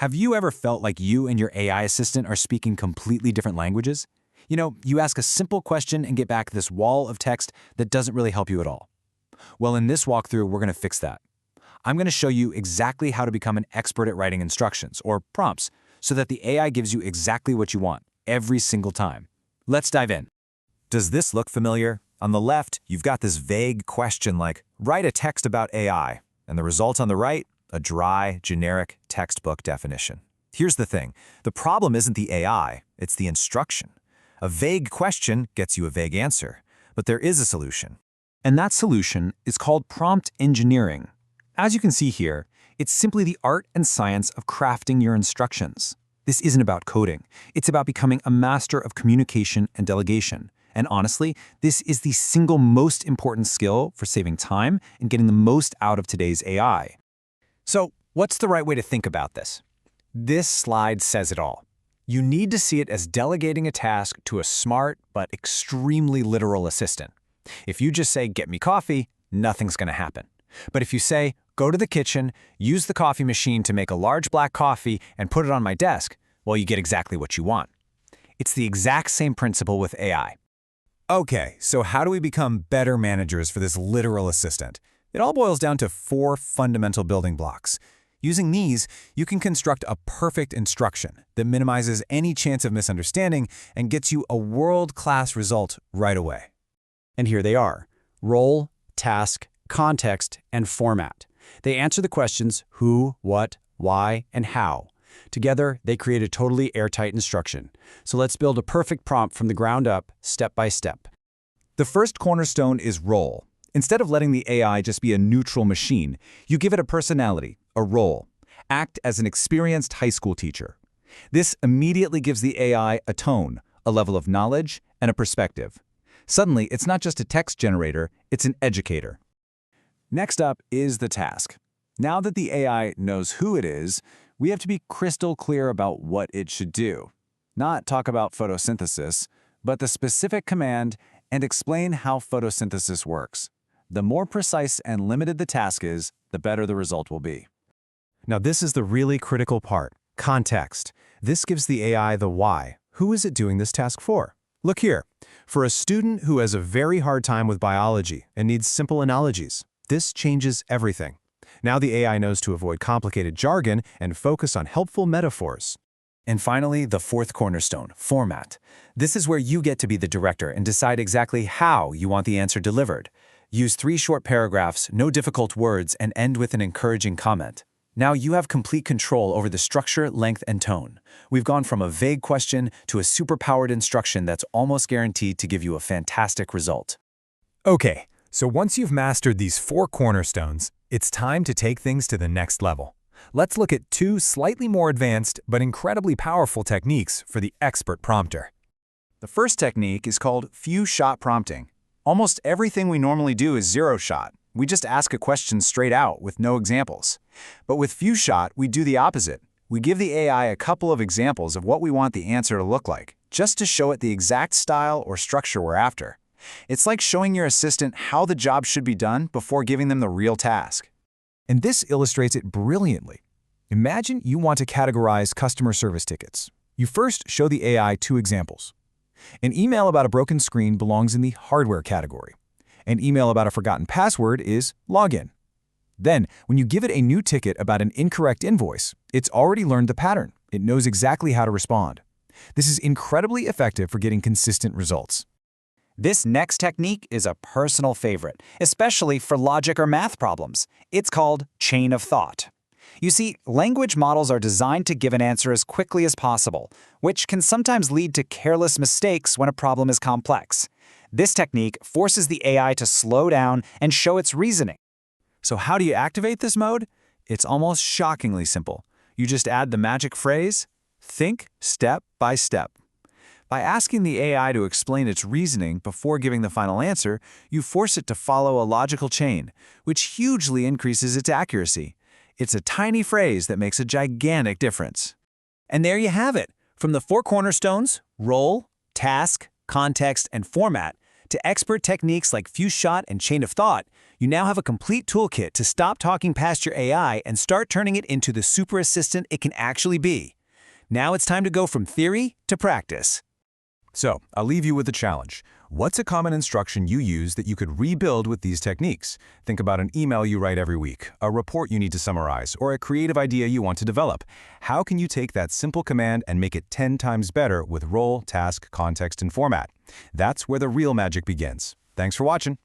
Have you ever felt like you and your AI assistant are speaking completely different languages? You ask a simple question and get back this wall of text that doesn't really help you at all. Well, in this walkthrough, we're going to fix that. I'm going to show you exactly how to become an expert at writing instructions, or prompts, so that the AI gives you exactly what you want, every single time. Let's dive in. Does this look familiar? On the left, you've got this vague question like, write a text about AI, and the result on the right, a dry, generic textbook definition. Here's the thing. The problem isn't the AI, it's the instruction. A vague question gets you a vague answer, but there is a solution. And that solution is called prompt engineering. As you can see here, it's simply the art and science of crafting your instructions. This isn't about coding. It's about becoming a master of communication and delegation. And honestly, this is the single most important skill for saving time and getting the most out of today's AI. So, what's the right way to think about this? This slide says it all. You need to see it as delegating a task to a smart but extremely literal assistant. If you just say, "Get me coffee," nothing's going to happen. But if you say, "Go to the kitchen, use the coffee machine to make a large black coffee and put it on my desk," well, you get exactly what you want. It's the exact same principle with AI. Okay, so how do we become better managers for this literal assistant? It all boils down to 4 fundamental building blocks. Using these, you can construct a perfect instruction that minimizes any chance of misunderstanding and gets you a world-class result right away. And here they are: role, task, context, and format. They answer the questions who, what, why, and how. Together, they create a totally airtight instruction. So let's build a perfect prompt from the ground up, step by step. The first cornerstone is role. Instead of letting the AI just be a neutral machine, you give it a personality, a role. Act as an experienced high school teacher. This immediately gives the AI a tone, a level of knowledge, and a perspective. Suddenly, it's not just a text generator, it's an educator. Next up is the task. Now that the AI knows who it is, we have to be crystal clear about what it should do. Not talk about photosynthesis, but the specific command and explain how photosynthesis works. The more precise and limited the task is, the better the result will be. Now this is the really critical part, context. This gives the AI the why. Who is it doing this task for? Look here. For a student who has a very hard time with biology and needs simple analogies, this changes everything. Now the AI knows to avoid complicated jargon and focus on helpful metaphors. And finally, the fourth cornerstone, format. This is where you get to be the director and decide exactly how you want the answer delivered. Use 3 short paragraphs, no difficult words, and end with an encouraging comment. Now you have complete control over the structure, length, and tone. We've gone from a vague question to a superpowered instruction that's almost guaranteed to give you a fantastic result. Okay, so once you've mastered these 4 cornerstones, it's time to take things to the next level. Let's look at 2 slightly more advanced but incredibly powerful techniques for the expert prompter. The first technique is called few-shot prompting. Almost everything we normally do is zero-shot. We just ask a question straight out with no examples. But with few-shot, we do the opposite. We give the AI a couple of examples of what we want the answer to look like, just to show it the exact style or structure we're after. It's like showing your assistant how the job should be done before giving them the real task. And this illustrates it brilliantly. Imagine you want to categorize customer service tickets. You first show the AI 2 examples. An email about a broken screen belongs in the hardware category. An email about a forgotten password is login. Then, when you give it a new ticket about an incorrect invoice, it's already learned the pattern. It knows exactly how to respond. This is incredibly effective for getting consistent results. This next technique is a personal favorite, especially for logic or math problems. It's called chain of thought. You see, language models are designed to give an answer as quickly as possible, which can sometimes lead to careless mistakes when a problem is complex. This technique forces the AI to slow down and show its reasoning. So how do you activate this mode? It's almost shockingly simple. You just add the magic phrase, think step by step. By asking the AI to explain its reasoning before giving the final answer, you force it to follow a logical chain, which hugely increases its accuracy. It's a tiny phrase that makes a gigantic difference. And there you have it. From the 4 cornerstones, role, task, context, and format, to expert techniques like few-shot and chain of thought, You now have a complete toolkit to stop talking past your AI and start turning it into the super assistant it can actually be. Now it's time to go from theory to practice. So, I'll leave you with a challenge. What's a common instruction you use that you could rebuild with these techniques? Think about an email you write every week, a report you need to summarize, or a creative idea you want to develop. How can you take that simple command and make it 10 times better with role, task, context, and format? That's where the real magic begins. Thanks for watching.